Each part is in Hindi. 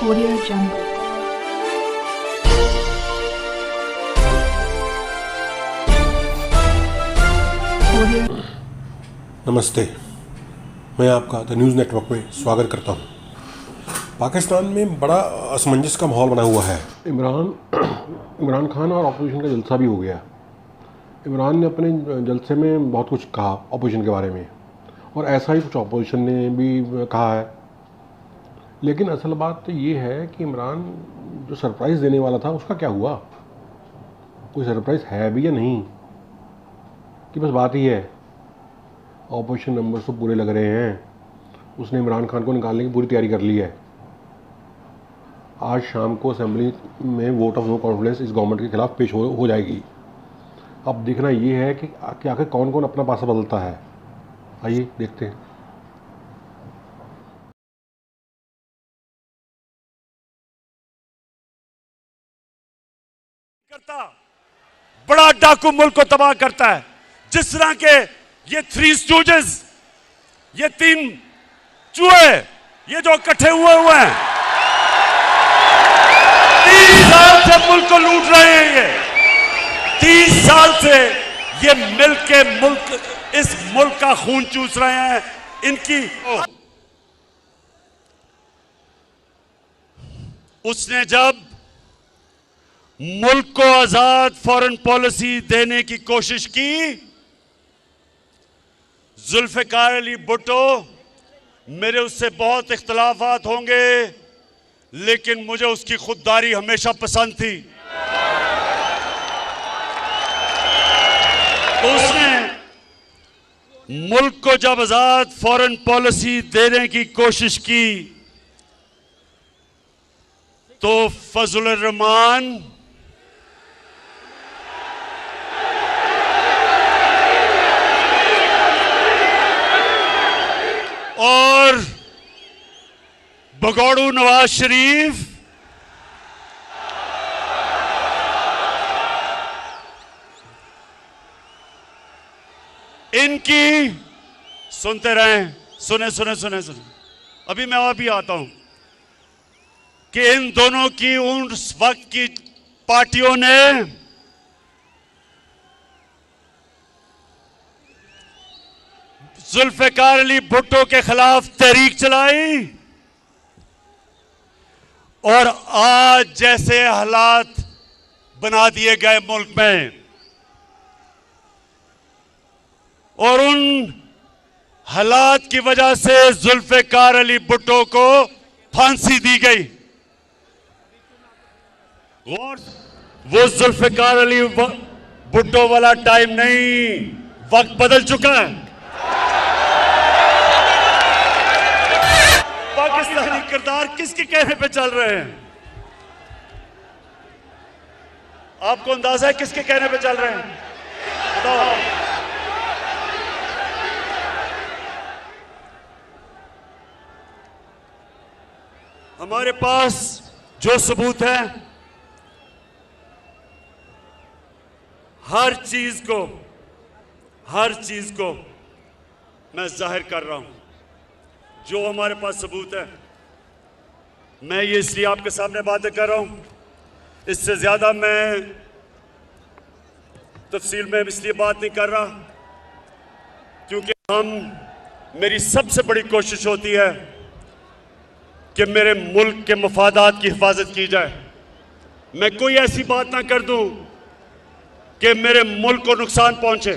Audio Jungle. Audio. नमस्ते, मैं आपका द न्यूज़ नेटवर्क में स्वागत करता हूं। पाकिस्तान में बड़ा असमंजस का माहौल बना हुआ है। इमरान खान और अपोजिशन का जलसा भी हो गया। इमरान ने अपने जलसे में बहुत कुछ कहा अपोजिशन के बारे में, और ऐसा ही कुछ अपोजिशन ने भी कहा है। लेकिन असल बात तो ये है कि इमरान जो सरप्राइज़ देने वाला था उसका क्या हुआ? कोई सरप्राइज़ है भी या नहीं, कि बस बात ही है? ऑपोजिशन नंबर्स तो पूरे लग रहे हैं। उसने इमरान खान को निकालने की पूरी तैयारी कर ली है। आज शाम को असेंबली में वोट ऑफ नो कॉन्फिडेंस इस गवर्नमेंट के खिलाफ पेश हो जाएगी। अब देखना ये है कि आखिर कौन कौन अपना पासा बदलता है। आइए देखते हैं। करता बड़ा डाकू मुल्क को तबाह करता है। जिस तरह के ये थ्री स्टूजेस, ये तीन चूहे, ये जो इकट्ठे हुए हैं 30 साल से मुल्क को लूट रहे हैं। ये 30 साल से ये इस मुल्क का खून चूस रहे हैं। इनकी उसने जब मुल्क को आजाद फॉरेन पॉलिसी देने की कोशिश की, जुल्फिकार अली भुट्टो, मेरे उससे बहुत इख्तलाफात होंगे, लेकिन मुझे उसकी खुददारी हमेशा पसंद थी। तो उसने मुल्क को जब आजाद फॉरेन पॉलिसी देने की कोशिश की, तो फजलुर रहमान और भगोड़ू नवाज शरीफ इनकी सुनते रहें, सुने अभी मैं अभी आता हूं कि इन दोनों की उस वक्त की पार्टियों ने जुल्फिकार अली भुट्टो के खिलाफ तहरीक चलाई, और आज जैसे हालात बना दिए गए मुल्क में, और उन हालात की वजह से जुल्फिकार अली भुट्टो को फांसी दी गई। वो जुल्फिकार अली भुट्टो वाला टाइम नहीं, वक्त बदल चुका है। पाकिस्तानी किरदार किसके कहने पे चल रहे हैं? आपको अंदाजा है किसके कहने पे चल रहे हैं? बताओ। हमारे पास जो सबूत है, हर चीज को मैं जाहिर कर रहा हूं। जो हमारे पास सबूत है, मैं ये इसलिए आपके सामने बातें कर रहा हूं। इससे ज्यादा मैं तफसील में इसलिए बात नहीं कर रहा क्योंकि मेरी सबसे बड़ी कोशिश होती है कि मेरे मुल्क के मफादात की हिफाजत की जाए। मैं कोई ऐसी बात ना कर दूं कि मेरे मुल्क को नुकसान पहुंचे।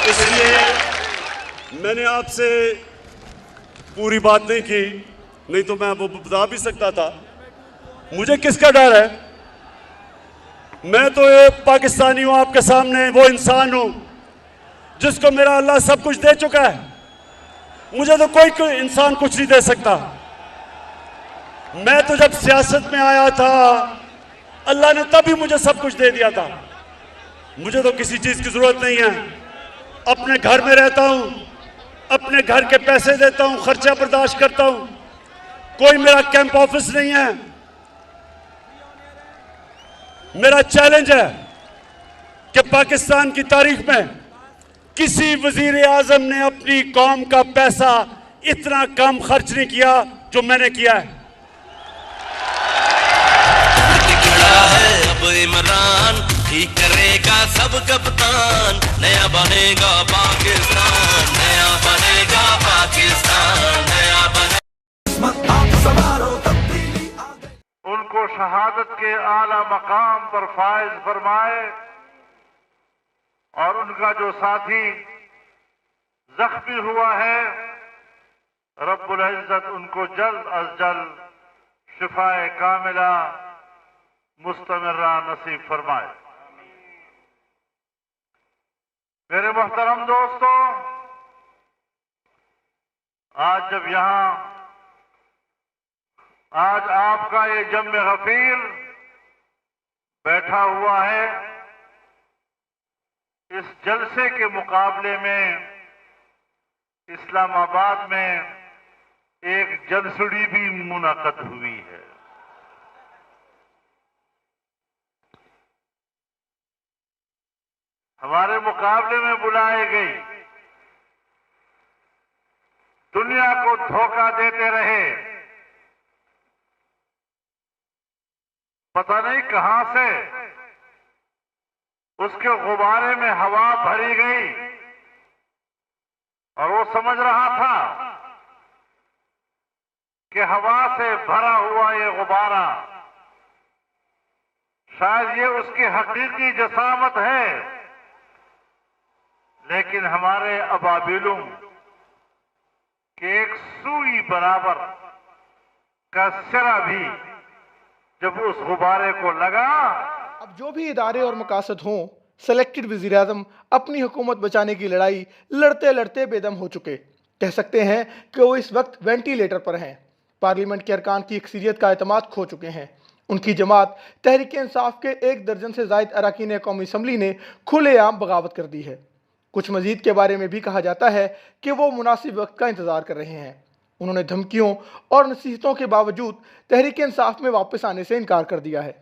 इसलिए मैंने आपसे पूरी बात नहीं की, नहीं तो मैं वो बता भी सकता था। मुझे किसका डर है? मैं तो एक पाकिस्तानी हूं, आपके सामने वो इंसान हूं जिसको मेरा अल्लाह सब कुछ दे चुका है। मुझे तो कोई इंसान कुछ नहीं दे सकता। मैं तो जब सियासत में आया था, अल्लाह ने तभी मुझे सब कुछ दे दिया था। मुझे तो किसी चीज की जरूरत नहीं है। अपने घर में रहता हूं, अपने घर के पैसे देता हूं, खर्चा बर्दाश्त करता हूं। कोई मेरा कैंप ऑफिस नहीं है। मेरा चैलेंज है कि पाकिस्तान की तारीख में किसी वजीर आजम ने अपनी कौम का पैसा इतना कम खर्च नहीं किया जो मैंने किया है। खड़ा है अब इमरान, ठीक करेगा सब कप्तान, नया बनेगा पाकिस्तान, नया बनेगा पाकिस्तान, नया बनेगा। उनको शहादत के आला मकाम पर फायज फरमाए और उनका जो साथी जख्मी हुआ है, रब्बुल इज्जत उनको जल्द अज जल्द शिफाए कामिला मुस्तमिर्रा नसीब फरमाए। मेरे मोहतरम दोस्तों, आज आपका ये जम्मे गफीर बैठा हुआ है, इस जलसे के मुकाबले में इस्लामाबाद में एक जलसड़ी भी मुनक़द हुई है। हमारे मुकाबले में बुलाए गई, दुनिया को धोखा देते रहे, पता नहीं कहां से उसके गुब्बारे में हवा भरी गई और वो समझ रहा था कि हवा से भरा हुआ ये गुब्बारा शायद ये उसकी हकीकी जसामत है, लेकिन हमारे अबाबिलों के एक सुई बराबर का सिरा भी जब उस गुब्बारे को लगा। अब जो भी इदारे और मकासद हों, सेलेक्टेड वज़ीर-ए-आज़म अपनी हुकूमत बचाने की लड़ाई लड़ते लड़ते बेदम हो चुके। कह सकते हैं कि वो इस वक्त वेंटिलेटर पर हैं। पार्लियामेंट के अरकान की अक्सरियत का एतमाद खो चुके हैं। उनकी जमात तहरीक इंसाफ के 1 दर्जन से ज़ायद अरकान कौमी असम्बली ने खुलेआम बगावत कर दी है। कुछ मजीद के बारे में भी कहा जाता है कि वो मुनासिब वक्त का इंतज़ार कर रहे हैं। उन्होंने धमकियों और नसीहतों के बावजूद तहरीक इंसाफ में वापस आने से इनकार कर दिया है।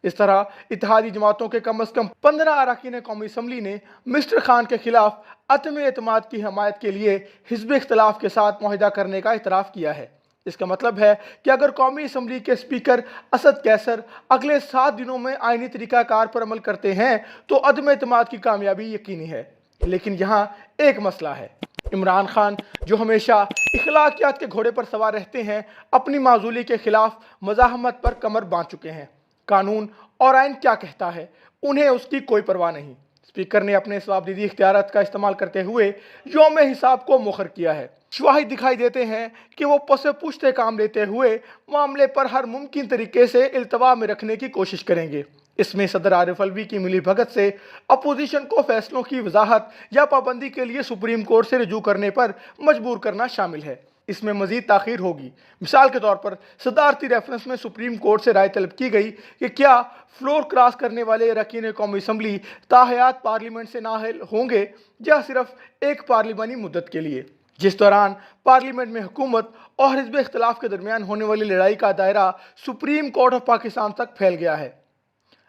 इस तरह इत्तेहादी जमातों के कम अज़ कम 15 अरकान कौमी असम्बली ने मिस्टर खान के खिलाफ अदम एतमाद की हमायत के लिए हिज़्ब इख्तिलाफ के साथ मुआहिदा करने का इतराफ़ किया है। इसका मतलब है कि अगर कौमी असम्बली के स्पीकर असद कैसर अगले 7 दिनों में आइनी तरीक़ाकार पर अमल करते हैं तो अदम एतमाद की कामयाबी यकीनी है। लेकिन यहाँ एक मसला है। इमरान खान जो हमेशा इखलाकियात के घोड़े पर सवार रहते हैं, अपनी माजूली के खिलाफ मज़ाहमत पर कमर बांध चुके हैं। कानून और आइन क्या कहता है, उन्हें उसकी कोई परवाह नहीं। स्पीकर ने अपने जवाबदेही इख्तियारात का इस्तेमाल करते हुए यौम हिसाब को मुखर किया है। शवाहिद दिखाई देते हैं कि वो पसे पुश्ते काम लेते हुए मामले पर हर मुमकिन तरीके से इल्तवा में रखने की कोशिश करेंगे। इसमें सदर आरिफ अलवी की मिली भगत से अपोजिशन को फैसलों की वजाहत या पाबंदी के लिए सुप्रीम कोर्ट से रुजू करने पर मजबूर करना शामिल है। इसमें मजीद ताख़ीर होगी। मिसाल के तौर पर सदारती रेफरेंस में सुप्रीम कोर्ट से राय तलब की गई कि क्या फ्लोर क्रॉस करने वाले अरकान कौमी असम्बली ताहयात पार्लियामेंट से नाअहल होंगे या सिर्फ एक पार्लिमानी मुद्दत के लिए, जिस दौरान पार्लियामेंट में हुकूमत और हिज़्ब इख्तिलाफ के दरमियान होने वाली लड़ाई का दायरा सुप्रीम कोर्ट ऑफ पाकिस्तान तक फैल गया है।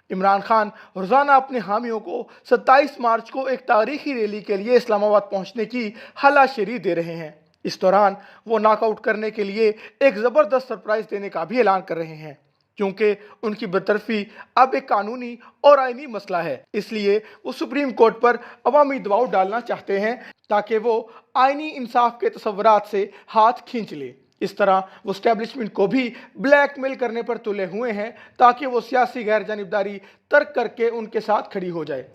इमरान खान रोज़ाना अपने हामियों को 27 मार्च को एक तारीखी रैली के लिए इस्लामाबाद पहुंचने की हलाशेरी दे रहे हैं। इस दौरान वो नॉकआउट करने के लिए एक ज़बरदस्त सरप्राइज़ देने का भी ऐलान कर रहे हैं, क्योंकि उनकी बतरफी अब एक कानूनी और आइनी मसला है। इसलिए वो सुप्रीम कोर्ट पर अवामी दबाव डालना चाहते हैं ताकि वो आइनी इंसाफ के तसव्वुरात से हाथ खींच ले। इस तरह वो एस्टेब्लिशमेंट को भी ब्लैकमेल करने पर तुले हुए हैं ताकि वो सियासी गैर जानिबदारी तर्क करके उनके साथ खड़ी हो जाए।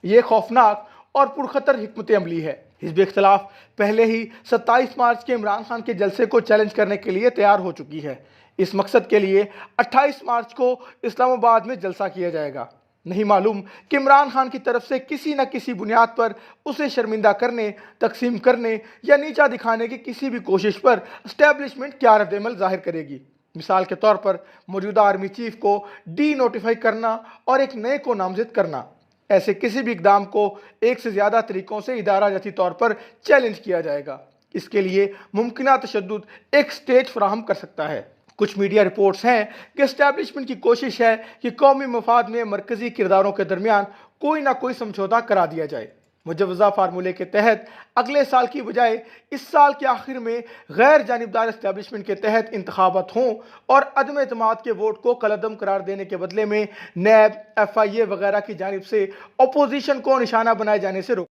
ये खौफनाक और पुरखतर हिकमत अमली है। हिज़्ब इख्तिलाफ पहले ही 27 मार्च के इमरान खान के जलसे को चैलेंज करने के लिए तैयार हो चुकी है। इस मकसद के लिए 28 मार्च को इस्लामाबाद में जलसा किया जाएगा। नहीं मालूम कि इमरान खान की तरफ से किसी न किसी बुनियाद पर उसे शर्मिंदा करने, तकसीम करने या नीचा दिखाने की किसी भी कोशिश पर एस्टेब्लिशमेंट क्या रद्द-ए-अमल जाहिर करेगी। मिसाल के तौर पर मौजूदा आर्मी चीफ को डी नोटिफाई करना और एक नए को नामजद करना। ऐसे किसी भी इकदाम को एक से ज़्यादा तरीक़ों से इदारा जाती तौर पर चैलेंज किया जाएगा। इसके लिए मुमकिना तशद्दुद एक स्टेज फराहम कर सकता है। कुछ मीडिया रिपोर्ट्स हैं कि एस्टेब्लिशमेंट की कोशिश है कि कौमी मफाद में मरकज़ी किरदारों के दरमियान कोई ना कोई समझौता करा दिया जाए। मुजवजा फार्मूले के तहत अगले साल की बजाय इस साल के आखिर में गैर जानिबदार इस्टेब्लिशमेंट के तहत इंतखाबात हों और अदम एतमाद के वोट को कलअदम करार देने के बदले में नैब, FIA वगैरह की जानिब से अपोजिशन को निशाना बनाए जाने से रोक